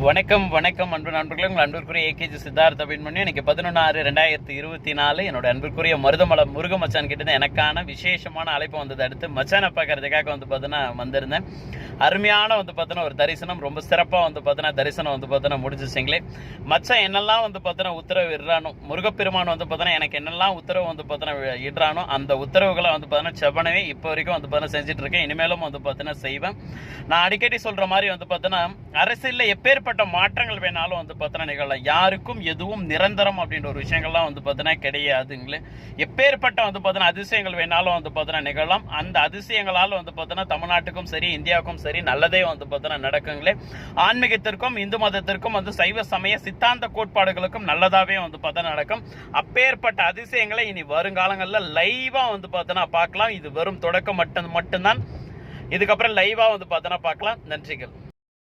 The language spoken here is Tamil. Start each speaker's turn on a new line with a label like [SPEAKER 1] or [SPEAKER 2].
[SPEAKER 1] வணக்கம் வணக்கம் அன்பு நண்பர்களே, உங்கள் அன்பிற்குரிய ஏகேஜி சித்தார்த்த அபிமன்யு. இன்னைக்கு 11/6/2024 என்னோட அன்பிற்குரிய மருதமலம் முருக மச்சான் கிட்ட எனக்கான விசேஷமான அழைப்பு வந்தது. அடுத்து மச்சானை பார்க்கறதுக்காக பார்த்தீங்கன்னா வந்திருந்தேன். அருமையான பார்த்தீங்கன்னா ஒரு தரிசனம், ரொம்ப சிறப்பாக பார்த்தீங்கன்னா தரிசனம் முடிஞ்சிச்சிங்களே. மச்சான் என்னெல்லாம் பார்த்தீங்கன்னா உத்தரவு இடுறானோ, முருகப்பெருமான் பார்த்தீங்கன்னா எனக்கு என்னெல்லாம் உத்தரவு பார்த்தீங்கன்னா இடுறானோ அந்த உத்தரவுகளை பார்த்தீங்கன்னா செவனவே இப்போ வரைக்கும் பார்த்தீங்கன்னா செஞ்சுட்டு இருக்கேன். இனிமேலும் பார்த்தீங்கன்னா செய்வேன். நான் அடிக்கடி சொல்ற மாதிரி பார்த்தீங்கன்னா அரசியலில் எப்பேற்பட்ட மாற்றங்கள் வேணாலும் பார்த்தீங்கன்னா நிகழலாம். யாருக்கும் எதுவும் நிரந்தரம் அப்படின்ற ஒரு விஷயங்கள்லாம் பார்த்தீங்கன்னா கிடையாதுங்களே. எப்பேற்பட்ட பார்த்தீங்கன்னா அதிசயங்கள் வேணாலும் பார்த்தீங்கன்னா நிகழலாம். அந்த அதிசயங்களால் பார்த்தீங்கன்னா தமிழ்நாட்டுக்கும் சரி இந்தியாவுக்கும் சரி நல்லதே பார்த்தீங்கன்னா நடக்குங்களே. ஆன்மீகத்திற்கும் இந்து மதத்திற்கும் சைவ சமய சித்தாந்த கோட்பாடுகளுக்கும் நல்லதாவே பார்த்தீங்கன்னா நடக்கும். அப்பேற்பட்ட அதிசயங்களை இனி வருங்காலங்களில் லைவா பார்த்தீங்கன்னா பார்க்கலாம். இது வெறும் தொடக்கம் மட்டும்தான். இதுக்கப்புறம் லைவா பார்த்தீங்கன்னா பார்க்கலாம். நன்றிகள்.